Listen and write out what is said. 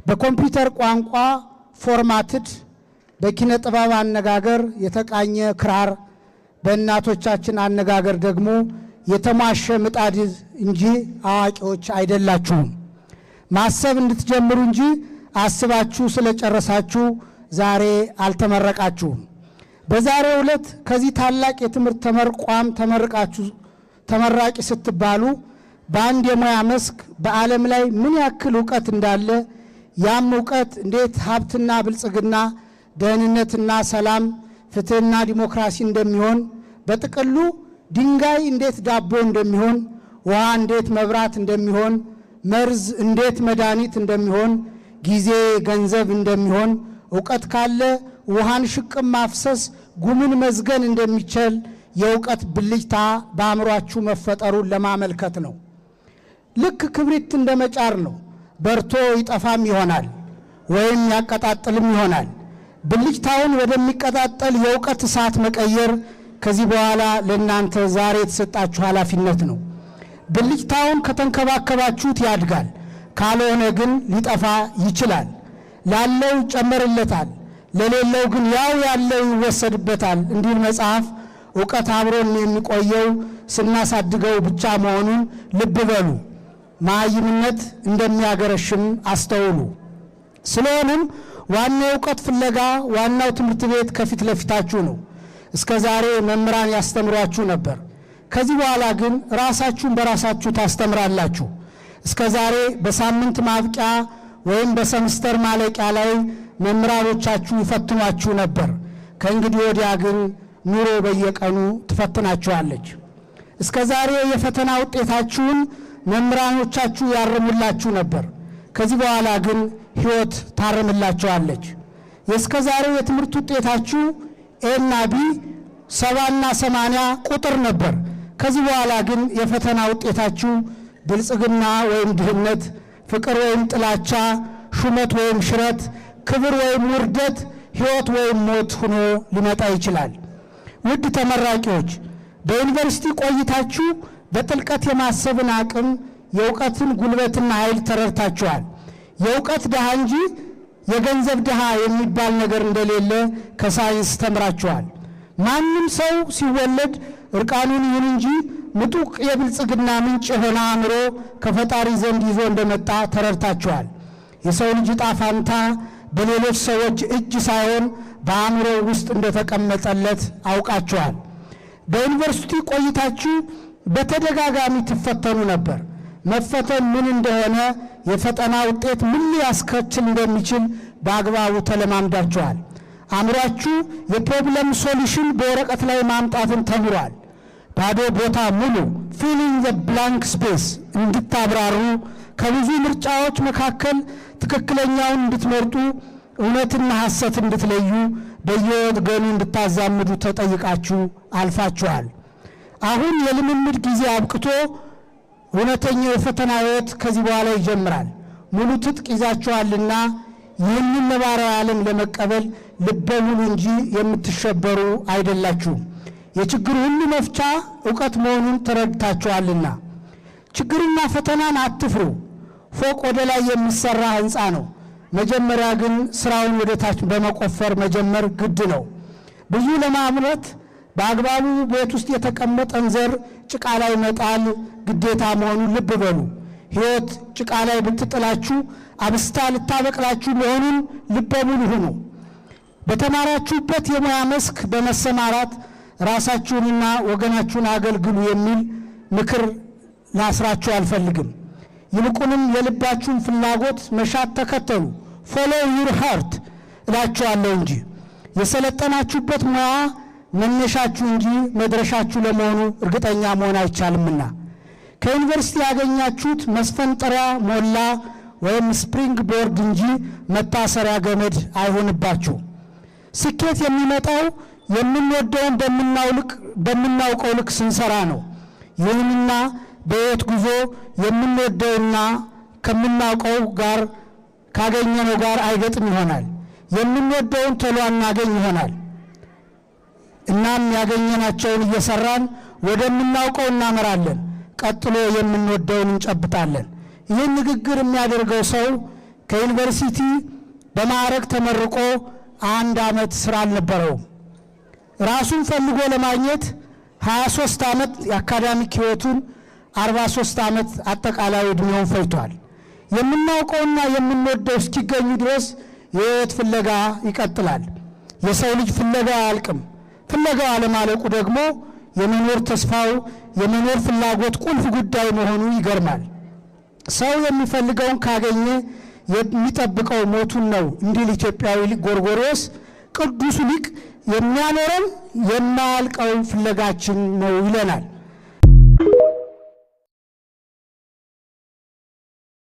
በኮምፒውተር ቋንቋ ፎርማትድ በኪነ ጥበብ አነጋገር የተቃኘ ክራር በእናቶቻችን አነጋገር ደግሞ የተሟሸ ምጣድ እንጂ አዋቂዎች አይደላችሁም። ማሰብ እንድትጀምሩ እንጂ አስባችሁ ስለጨረሳችሁ ዛሬ አልተመረቃችሁም። በዛሬው ዕለት ከዚህ ታላቅ የትምህርት ተመርቋም ተመራቂ ስትባሉ በአንድ የሙያ መስክ በዓለም ላይ ምን ያክል ዕውቀት እንዳለ ያም ዕውቀት እንዴት ሀብትና ብልጽግና፣ ደህንነትና ሰላም፣ ፍትህና ዲሞክራሲ እንደሚሆን፣ በጥቅሉ ድንጋይ እንዴት ዳቦ እንደሚሆን፣ ውሃ እንዴት መብራት እንደሚሆን፣ መርዝ እንዴት መድኃኒት እንደሚሆን፣ ጊዜ ገንዘብ እንደሚሆን፣ ዕውቀት ካለ ውሃን ሽቅም ማፍሰስ ጉምን መዝገን እንደሚችል የዕውቀት ብልጭታ በአእምሯችሁ መፈጠሩን ለማመልከት ነው። ልክ ክብሪት እንደመጫር ነው። በርቶ ይጠፋም ይሆናል ወይም ያቀጣጥልም ይሆናል። ብልጭታውን ወደሚቀጣጠል የዕውቀት እሳት መቀየር ከዚህ በኋላ ለእናንተ ዛሬ የተሰጣችሁ ኃላፊነት ነው። ብልጭታውን ከተንከባከባችሁት ያድጋል፣ ካልሆነ ግን ሊጠፋ ይችላል። ላለው ይጨመርለታል፣ ለሌለው ግን ያው ያለው ይወሰድበታል እንዲል መጽሐፍ። ዕውቀት አብሮን የሚቆየው ስናሳድገው ብቻ መሆኑን ልብ በሉ። መሃይምነት እንደሚያገረሽም አስተውሉ። ስለሆነም ዋናው ዕውቀት ፍለጋ ዋናው ትምህርት ቤት ከፊት ለፊታችሁ ነው። እስከ ዛሬ መምህራን ያስተምሯችሁ ነበር። ከዚህ በኋላ ግን ራሳችሁን በራሳችሁ ታስተምራላችሁ። እስከ ዛሬ በሳምንት ማብቂያ ወይም በሰምስተር ማለቂያ ላይ መምህራኖቻችሁ ይፈትኗችሁ ነበር። ከእንግዲህ ወዲያ ግን ኑሮ በየቀኑ ትፈትናችኋለች። እስከ ዛሬ የፈተና ውጤታችሁን መምህራኖቻችሁ ያርሙላችሁ ነበር። ከዚህ በኋላ ግን ሕይወት ታርምላችኋለች። የእስከ ዛሬው የትምህርት ውጤታችሁ ኤና ቢ 70 እና 80 ቁጥር ነበር። ከዚህ በኋላ ግን የፈተና ውጤታችሁ ብልጽግና ወይም ድህነት፣ ፍቅር ወይም ጥላቻ፣ ሹመት ወይም ሽረት፣ ክብር ወይም ውርደት፣ ሕይወት ወይም ሞት ሆኖ ሊመጣ ይችላል። ውድ ተመራቂዎች፣ በዩኒቨርሲቲ ቆይታችሁ በጥልቀት የማሰብን አቅም፣ የዕውቀትን ጉልበትና ኃይል ተረድታችኋል። የዕውቀት ድሃ እንጂ የገንዘብ ድሃ የሚባል ነገር እንደሌለ ከሳይንስ ተምራችኋል። ማንም ሰው ሲወለድ እርቃኑን ይሁን እንጂ ምጡቅ የብልጽግና ምንጭ የሆነ አእምሮ ከፈጣሪ ዘንድ ይዞ እንደመጣ ተረድታችኋል። የሰው ልጅ ዕጣ ፈንታ በሌሎች ሰዎች እጅ ሳይሆን በአእምሮ ውስጥ እንደተቀመጠለት አውቃችኋል። በዩኒቨርሲቲ ቆይታችሁ በተደጋጋሚ ትፈተኑ ነበር። መፈተን ምን እንደሆነ፣ የፈተና ውጤት ምን ሊያስከትል እንደሚችል በአግባቡ ተለማምዳችኋል። አእምሯችሁ የፕሮብለም ሶሉሽን በወረቀት ላይ ማምጣትን ተምሯል። ባዶ ቦታ ሙሉ ፊሊንግ ዘ ብላንክ ስፔስ እንድታብራሩ፣ ከብዙ ምርጫዎች መካከል ትክክለኛውን እንድትመርጡ፣ እውነትና ሐሰት እንድትለዩ፣ በየወገኑ እንድታዛምዱ ተጠይቃችሁ አልፋችኋል። አሁን የልምምድ ጊዜ አብቅቶ እውነተኛው የፈተና ሕይወት ከዚህ በኋላ ይጀምራል። ሙሉ ትጥቅ ይዛችኋልና ይህንን ነባራዊ ዓለም ለመቀበል ልበ ሙሉ እንጂ የምትሸበሩ አይደላችሁም። የችግሩ ሁሉ መፍቻ ዕውቀት መሆኑን ተረድታችኋልና። ችግርና ፈተናን አትፍሩ። ፎቅ ወደ ላይ የሚሰራ ሕንፃ ነው። መጀመሪያ ግን ስራውን ወደ ታች በመቆፈር መጀመር ግድ ነው። ብዙ ለማምረት በአግባቡ ቤት ውስጥ የተቀመጠን ዘር ጭቃ ላይ መጣል ግዴታ መሆኑን ልብ በሉ። ሕይወት ጭቃ ላይ ብትጥላችሁ አብስታ ልታበቅላችሁ መሆኑን ልበ ሙሉ ሁኑ። በተማራችሁበት የሙያ መስክ በመሰማራት ራሳችሁንና ወገናችሁን አገልግሉ የሚል ምክር ላስራችሁ አልፈልግም። ይልቁንም የልባችሁን ፍላጎት መሻት ተከተሉ፣ ፎሎው ዩር ሃርት እላችኋለሁ እንጂ የሰለጠናችሁበት ሙያ መነሻችሁ እንጂ መድረሻችሁ ለመሆኑ እርግጠኛ መሆን አይቻልምና ከዩኒቨርሲቲ ያገኛችሁት መስፈንጠሪያ ሞላ ወይም ስፕሪንግ ቦርድ እንጂ መታሰሪያ ገመድ አይሆንባችሁ። ስኬት የሚመጣው የምንወደውን በምናውቀው ልክ ስንሰራ ነው። ይህንና በሕይወት ጉዞ የምንወደውና ከምናውቀው ጋር ካገኘነው ጋር አይገጥም ይሆናል። የምንወደውን ቶሎ አናገኝ ይሆናል። እናም ያገኘናቸውን እየሰራን ወደምናውቀው እናመራለን። ቀጥሎ የምንወደውን እንጨብጣለን። ይህን ንግግር የሚያደርገው ሰው ከዩኒቨርሲቲ በማዕረግ ተመርቆ 1 ዓመት ስራ አልነበረውም። ራሱን ፈልጎ ለማግኘት 23 ዓመት የአካዳሚክ ህይወቱን 43 ዓመት አጠቃላይ ዕድሜውን ፈጅቷል። የምናውቀውና የምንወደው እስኪገኙ ድረስ የህይወት ፍለጋ ይቀጥላል። የሰው ልጅ ፍለጋ አያልቅም። ፍለጋው አለማለቁ ደግሞ የመኖር ተስፋው የመኖር ፍላጎት ቁልፍ ጉዳይ መሆኑ ይገርማል። ሰው የሚፈልገውን ካገኘ የሚጠብቀው ሞቱን ነው እንዲል ኢትዮጵያዊ ጎርጎርዮስ ቅዱሱ ሊቅ የሚያኖረን የማያልቀው ፍለጋችን ነው ይለናል።